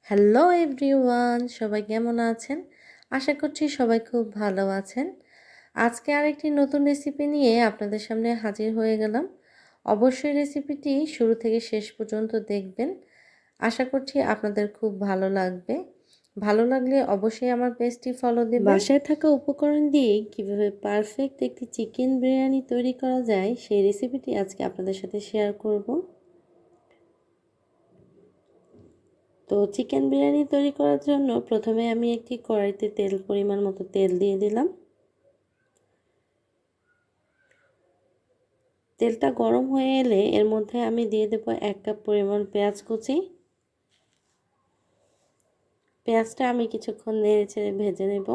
Hello everyone, সবাই কেমন আছেন? আশা করছি সবাই খুব ভালো আছেন। আজকে আরেকটি নতুন রেসিপি নিয়ে আপনাদের সামনে হাজির হয়ে গেলাম। অবশ্যই রেসিপিটি শুরু থেকে শেষ পর্যন্ত দেখবেন। আশা করছি আপনাদের খুব ভালো লাগবে। ভালো লাগলে অবশ্যই আমার পেজটি ফলো দেবেন। বাসায় থাকা উপকরণ দিয়ে কিভাবে পারফেক্ট একটি চিকেন বিরিয়ানি তৈরি করা যায় সেই রেসিপিটি আজকে আপনাদের সাথে শেয়ার করব। তো চিকেন বিরিয়ানি তৈরি করার জন্য প্রথমে আমি একটি কড়াইতে পরিমাণ মতো তেল দিয়ে দিলাম। তেলটা গরম হয়ে এলে এর মধ্যে আমি দিয়ে দেব 1 কাপ পরিমাণ পেঁয়াজ কুচি। পেঁয়াজটা আমি কিছুক্ষণ নেড়েচেড়ে ভেজে নেব।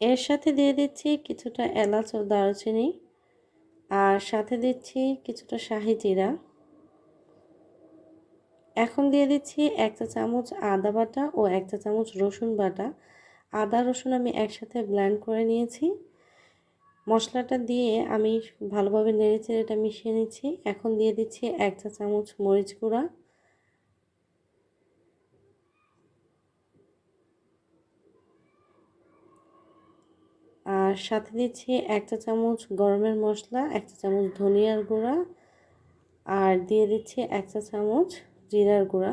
এর সাথে দিয়ে দিচ্ছি কিছুটা এলাচ ও দারুচিনি, আর সাথে দিচ্ছি কিছুটা শাহি জিরা। এখন দিয়ে দিচ্ছি 1 চা চামচ আদা বাটা ও 1 চা চামচ রসুন বাটা। আদা রসুন আমি একসাথে ব্লেন্ড করে নিয়েছি। মশলাটা দিয়ে আমি ভালোভাবে নেড়েচেড়ে এটা মিশিয়ে নিচ্ছি। এখন দিয়ে দিচ্ছি 1 চা চামচ মরিচ গুঁড়া, আর সাথে দিচ্ছি 1 চা চামচ গরমের মশলা, 1 চা চামচ ধনিয়ার গুঁড়া, আর দিয়ে দিচ্ছি 1 চা চামচ জিরার গুঁড়া।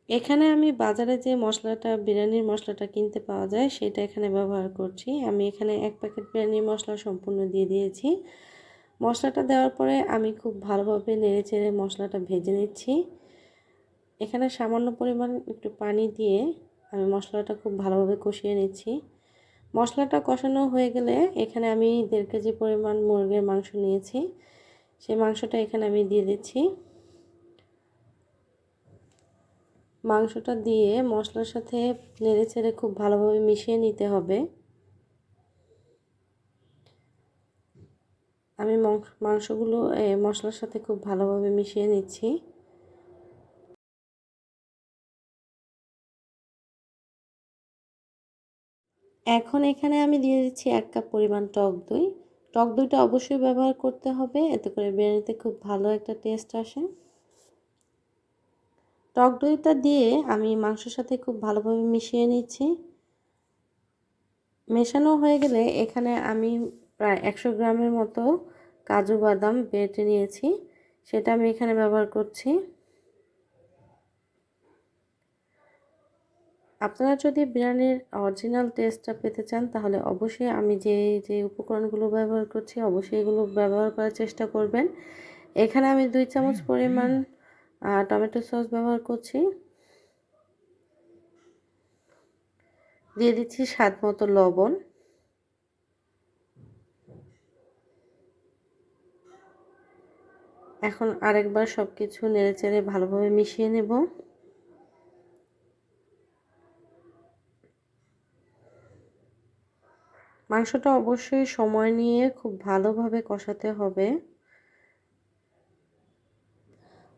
এখানে আমি বাজারে যে মশলাটা বিরিয়ানির মশলাটা কিনতে পাওয়া যায় সেটা এখানে ব্যবহার করছি। আমি এখানে 1 প্যাকেট বিরিয়ানির মশলা সম্পূর্ণ দিয়ে দিয়েছি। মশলাটা দেওয়ার পরে আমি খুব ভালোভাবে নেড়েচেড়ে মশলাটা ভেজে নিচ্ছি। এখানে সামান্য পরিমাণ একটু পানি দিয়ে আমি মশলাটা খুব ভালোভাবে কষিয়ে নিচ্ছি। মশলাটা কষানো হয়ে গেলে এখানে আমি 1.5 কেজি পরিমাণ মুরগির মাংস নিয়েছি। সেই মাংসটা এখানে আমি দিয়ে দিচ্ছি। মাংসটা দিয়ে মশলার সাথে নেড়েচেড়ে খুব ভালোভাবে মিশিয়ে নিতে হবে। আমি মাংসগুলো মশলার সাথে খুব ভালোভাবে মিশিয়ে নিচ্ছি। এখন এখানে আমি দিয়ে দিচ্ছি 1 কাপ পরিমাণ টক দই। টক দইটা অবশ্যই ব্যবহার করতে হবে, এতে করে বিরিয়ানিতে খুব ভালো একটা টেস্ট আসে। টক দইটা দিয়ে আমি মাংসের সাথে খুব ভালোভাবে মিশিয়ে নিচ্ছি। মেশানো হয়ে গেলে এখানে আমি প্রায় 100 গ্রামের মতো কাজু বাদাম বেটে নিয়েছি, সেটা আমি এখানে ব্যবহার করছি। আপনারা যদি বিরিয়ানির অরিজিনাল টেস্টটা পেতে চান তাহলে অবশ্যই আমি যে উপকরণগুলো ব্যবহার করছি অবশ্যই এগুলো ব্যবহার করার চেষ্টা করবেন। এখানে আমি 2 চামচ পরিমাণ টমেটো সস ব্যবহার করছি। দিয়ে দিচ্ছি স্বাদ মতো লবণ। এখন আরেকবার সব কিছু নেড়েচেড়ে ভালোভাবে মিশিয়ে নেব। মাংসটা অবশ্যই সময় নিয়ে খুব ভালোভাবে কষাতে হবে।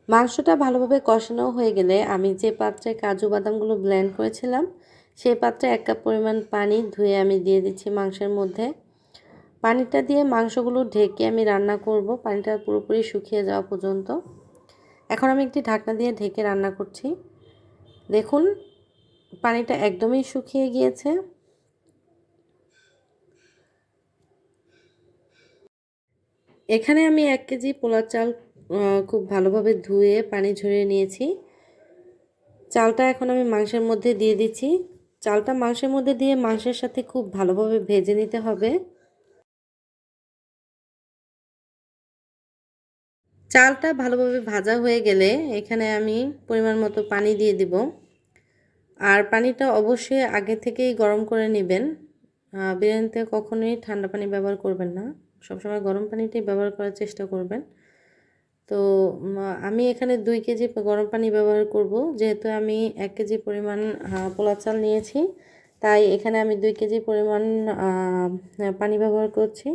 মাংসটা ভালোভাবে কষানো হয়ে গেলে আমি যে পাত্রে কাজু বাদামগুলো ব্লেন্ড করেছিলাম সেই পাত্রে 1 কাপ পরিমাণ পানি ধুয়ে আমি দিয়ে দিচ্ছি মাংসের মধ্যে। পানিটা দিয়ে মাংসগুলো ঢেকে আমি রান্না করব পানিটা পুরোপুরি শুকিয়ে যাওয়া পর্যন্ত। এখন আমি একটি ঢাকনা দিয়ে ঢেকে রান্না করছি। দেখুন পানিটা একদমই শুকিয়ে গিয়েছে। এখানে আমি 1 কেজি পোলার চাল খুব ভালোভাবে ধুয়ে পানি ঝরিয়ে নিয়েছি। চালটা এখন আমি মাংসের মধ্যে দিয়ে দিচ্ছি। চালটা মাংসের মধ্যে দিয়ে মাংসের সাথে খুব ভালোভাবে ভেজে নিতে হবে। চালটা ভালোভাবে ভাজা হয়ে গেলে এখানে আমি পরিমাণ মতো পানি দিয়ে দিব। আর পানিটা অবশ্যই আগে থেকেই গরম করে নেবেন। বিরিয়ানিতে কখনোই ঠান্ডা পানি ব্যবহার করবেন না, সবসময় গরম পানিটাই ব্যবহার করার চেষ্টা করবেন। তো আমি এখানে 2 কেজি গরম পানি ব্যবহার করব, যেহেতু আমি 1 কেজি পরিমাণ পোলাও চাল নিয়েছি, তাই এখানে আমি 2 কেজি পরিমাণ পানি ব্যবহার করছি।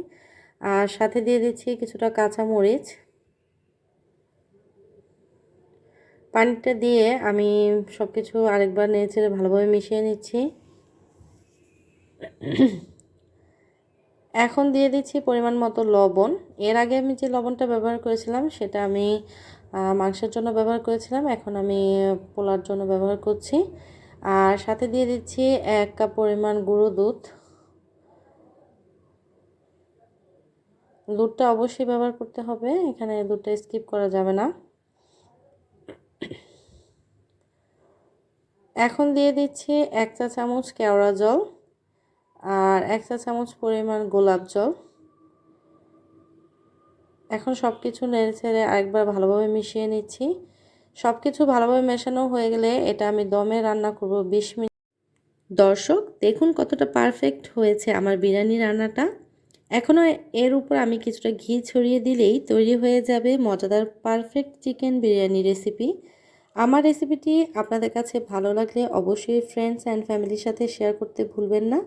আর সাথে দিয়ে দিচ্ছি কিছুটা কাঁচা মরিচ। পানিটা দিয়ে আমি সব কিছু আরেকবার নেড়েচেড়ে ভালোভাবে মিশিয়ে নিচ্ছি। এখন দিয়ে দিচ্ছি পরিমাণ মতো লবণ। এর আগে আমি যে লবণটা ব্যবহার করেছিলাম সেটা আমি মাংসের জন্য ব্যবহার করেছিলাম, এখন আমি পোলার জন্য ব্যবহার করছি। আর সাথে দিয়ে দিচ্ছি 1 কাপ পরিমাণ গুঁড়ো দুধ। দুধটা অবশ্যই ব্যবহার করতে হবে, এখানে দুধটা স্কিপ করা যাবে না। এখন দিয়ে দিচ্ছি 1 চা চামচ কেওড়া জল আর 1 চা চামচ পরিমাণ গোলাপ জল। এখন সব কিছু নেড়েচেড়ে আরেকবার ভালোভাবে মিশিয়ে নিচ্ছি। সব কিছু ভালোভাবে মেশানো হয়ে গেলে এটা আমি দমে রান্না করব 20 মিনিট। দর্শক দেখুন কতটা পারফেক্ট হয়েছে আমার বিরিয়ানি রান্নাটা। এখনও এর উপর আমি কিছুটা ঘি ছড়িয়ে দিলেই তৈরি হয়ে যাবে মজাদার পারফেক্ট চিকেন বিরিয়ানি রেসিপি। আমার রেসিপিটি আপনাদের কাছে ভালো লাগলে অবশ্যই ফ্রেন্ডস অ্যান্ড ফ্যামিলির সাথে শেয়ার করতে ভুলবেন না।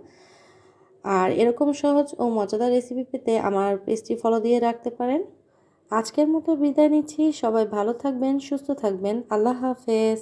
আর এরকম সহজ ও মজাদার রেসিপি পেতে আমার পেজটি ফলো দিয়ে রাখতে পারেন। আজকের মতো বিদায় নিচ্ছি, সবাই ভালো থাকবেন, সুস্থ থাকবেন, আল্লাহ হাফেজ।